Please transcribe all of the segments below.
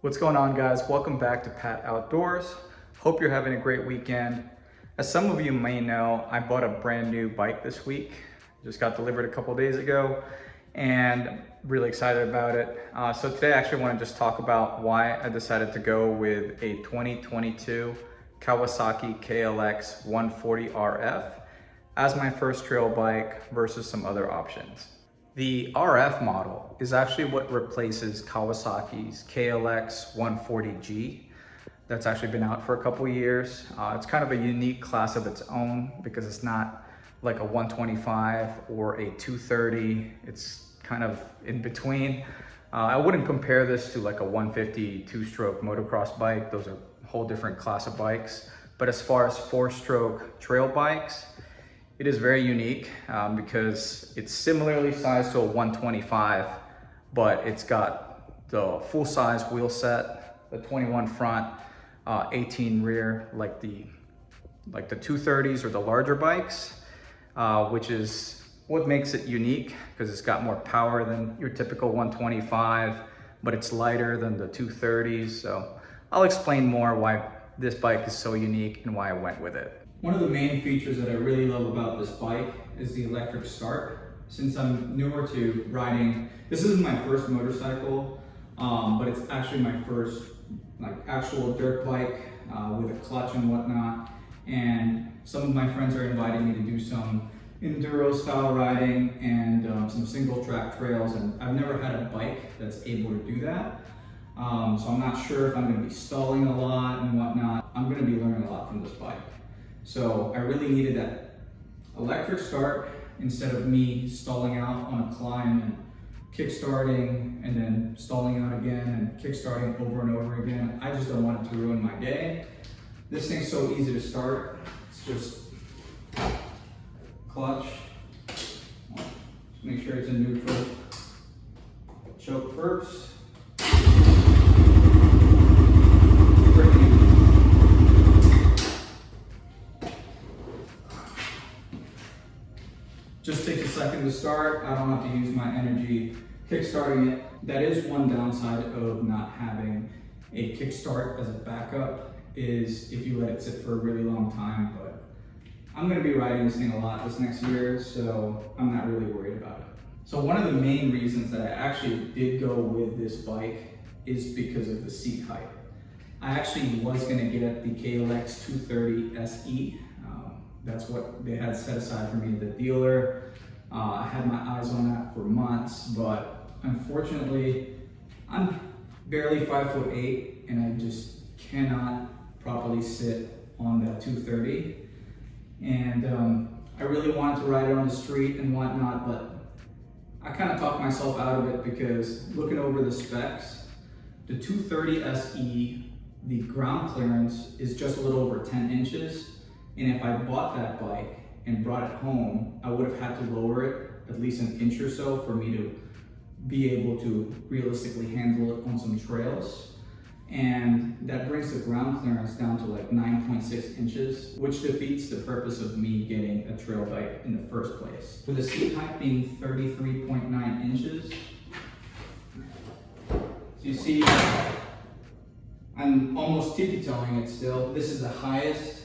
What's going on, guys? Welcome back to Pat Outdoors. Hope you're having a great weekend. As some of you may know, I bought a brand new bike this week. Just got delivered a couple days ago and I'm really excited about it. So today I actually want to just talk about why I decided to go with a 2022 Kawasaki KLX140RF as my first trail bike versus some other options. The RF model is actually what replaces Kawasaki's KLX140G. That's actually been out for a couple years. It's kind of a unique class of its own because it's not like a 125 or a 230. It's kind of in between. I wouldn't compare this to like a 150 two-stroke motocross bike. Those are a whole different class of bikes. But as far as four-stroke trail bikes, it is very unique because it's similarly sized to a 125, but it's got the full-size wheel set, the 21 front, 18 rear, like the 230s or the larger bikes, which is what makes it unique because it's got more power than your typical 125, but it's lighter than the 230s. So I'll explain more why this bike is so unique and why I went with it. One of the main features that I really love about this bike is the electric start. Since I'm newer to riding, this isn't my first motorcycle, but it's actually my first actual dirt bike with a clutch and whatnot. And some of my friends are inviting me to do some enduro style riding and some single track trails. And I've never had a bike that's able to do that. So I'm not sure if I'm gonna be stalling a lot and whatnot. I'm gonna be learning a lot from this bike. So I really needed that electric start instead of me stalling out on a climb and kickstarting and then stalling out again and kickstarting over and over again. I just don't want it to ruin my day. This thing's so easy to start. It's just clutch. Just make sure it's in neutral. Choke first. Just takes a second to start. I don't have to use my energy kickstarting it. That is one downside of not having a kickstart as a backup, is if you let it sit for a really long time. But I'm gonna be riding this thing a lot this next year, so I'm not really worried about it. So one of the main reasons that I actually did go with this bike is because of the seat height. I actually was gonna get the KLX230 SE. That's what they had set aside for me at the dealer. I had my eyes on that for months, but unfortunately, I'm barely 5'8", and I just cannot properly sit on that 230. And I really wanted to ride it on the street and whatnot, but I kind of talked myself out of it because looking over the specs, the 230 SE, the ground clearance is just a little over 10 inches. And if I bought that bike and brought it home, I would have had to lower it at least an inch or so for me to be able to realistically handle it on some trails. And that brings the ground clearance down to like 9.6 inches, which defeats the purpose of me getting a trail bike in the first place. With the seat height being 33.9 inches, so you see, I'm almost tippy-toeing it still. This is the highest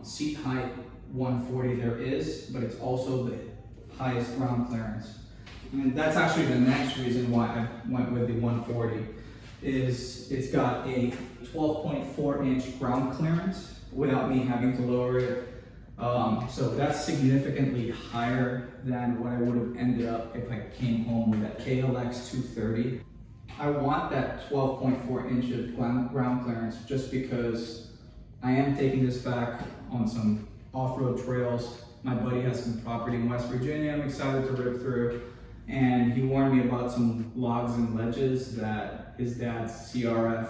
seat height 140 there is, but it's also the highest ground clearance. And that's actually the next reason why I went with the 140, is it's got a 12.4 inch ground clearance without me having to lower it. So that's significantly higher than what I would have ended up if I came home with that KLX 230. I want that 12.4 inch of ground clearance just because I am taking this back on some off-road trails. My buddy has some property in West Virginia I'm excited to rip through, and he warned me about some logs and ledges that his dad's CRF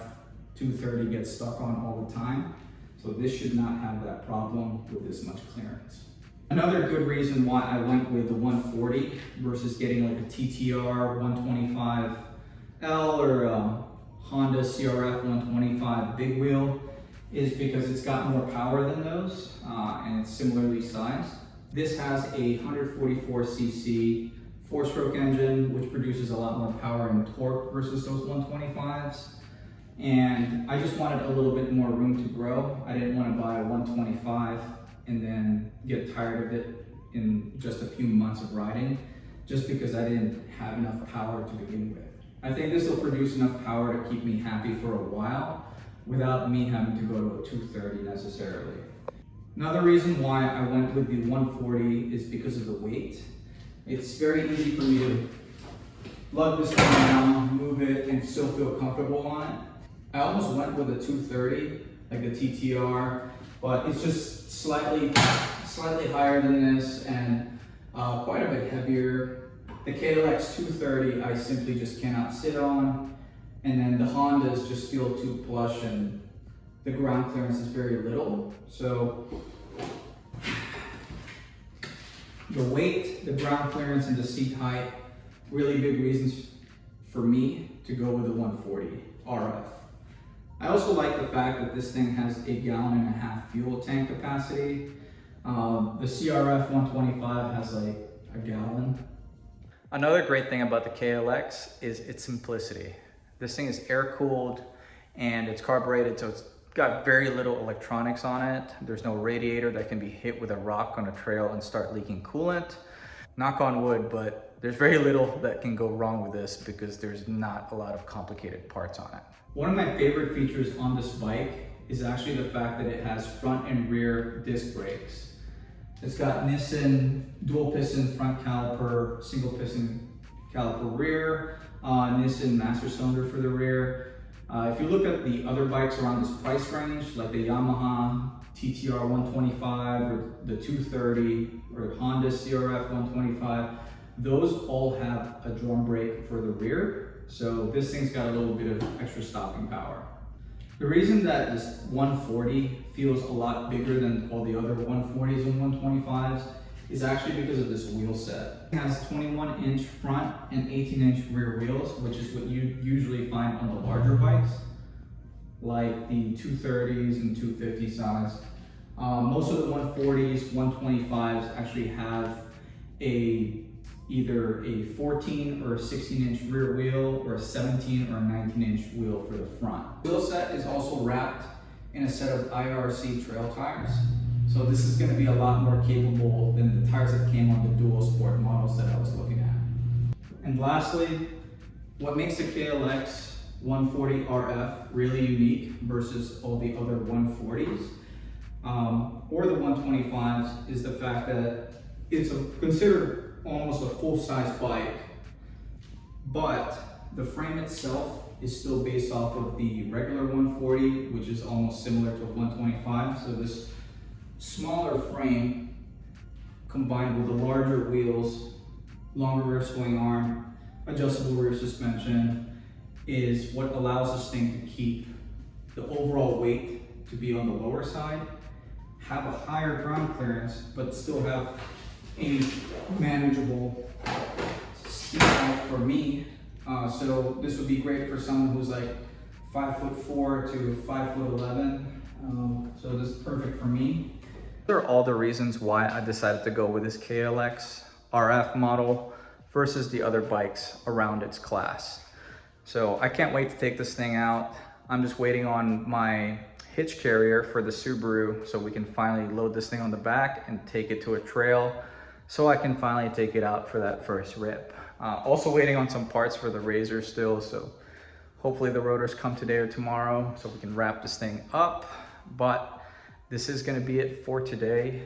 230 gets stuck on all the time. So this should not have that problem with this much clearance. Another good reason why I went with the 140 versus getting like a TTR 125L or a Honda CRF 125 big wheel is because it's got more power than those and it's similarly sized. This has a 144cc 4-stroke engine, which produces a lot more power and torque versus those 125s. And I just wanted a little bit more room to grow. I didn't want to buy a 125 and then get tired of it in just a few months of riding, just because I didn't have enough power to begin with. I think this will produce enough power to keep me happy for a while without me having to go to a 230 necessarily. Another reason why I went with the 140 is because of the weight. It's very easy for me to lug this thing down, move it, and still feel comfortable on it. I almost went with a 230, like the TTR, but it's just slightly higher than this and quite a bit heavier. The KLX 230 I simply just cannot sit on, and then the Hondas just feel too plush and the ground clearance is very little. So the weight, the ground clearance, and the seat height, really big reasons for me to go with the 140 RF. I also like the fact that this thing has a 1.5 gallon fuel tank capacity. The CRF 125 has like a gallon. Another great thing about the KLX is its simplicity. This thing is air cooled and it's carbureted, so it's got very little electronics on it. There's no radiator that can be hit with a rock on a trail and start leaking coolant. Knock on wood, but there's very little that can go wrong with this because there's not a lot of complicated parts on it. One of my favorite features on this bike is actually the fact that it has front and rear disc brakes. It's got Nissan dual piston front caliper, single piston caliper rear, Nissan master cylinder for the rear. If you look at the other bikes around this price range, like the Yamaha TTR 125 or the 230 or Honda CRF 125, those all have a drum brake for the rear. So this thing's got a little bit of extra stopping power. The reason that this 140 feels a lot bigger than all the other 140s and 125s is actually because of this wheel set. It has 21-inch front and 18-inch rear wheels, which is what you usually find on the larger bikes, like the 230s and 250 size. Most of the 140s, 125s actually have either a 14 or a 16-inch rear wheel or a 17 or a 19-inch wheel for the front. The wheel set is also wrapped in a set of IRC trail tires. So this is going to be a lot more capable than the tires that came on the dual sport models that I was looking at. And lastly, what makes the KLX 140RF really unique versus all the other 140s or the 125s is the fact that it's considered almost a full-size bike, but the frame itself is still based off of the regular 140, which is almost similar to a 125. So this smaller frame combined with the larger wheels, longer rear swing arm, adjustable rear suspension is what allows this thing to keep the overall weight to be on the lower side, have a higher ground clearance, but still have a manageable seat height for me. So this would be great for someone who's like 5'4" to 5'11". So this is perfect for me. These are all the reasons why I decided to go with this KLX RF model versus the other bikes around its class. So I can't wait to take this thing out. I'm just waiting on my hitch carrier for the Subaru so we can finally load this thing on the back and take it to a trail so I can finally take it out for that first rip. Also waiting on some parts for the Razor still, so hopefully the rotors come today or tomorrow so we can wrap this thing up. But this is gonna be it for today.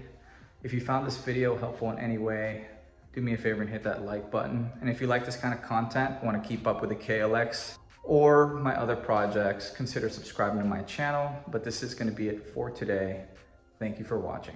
If you found this video helpful in any way, do me a favor and hit that like button. And if you like this kind of content, want to keep up with the KLX or my other projects, consider subscribing to my channel. But this is going to be it for today. Thank you for watching.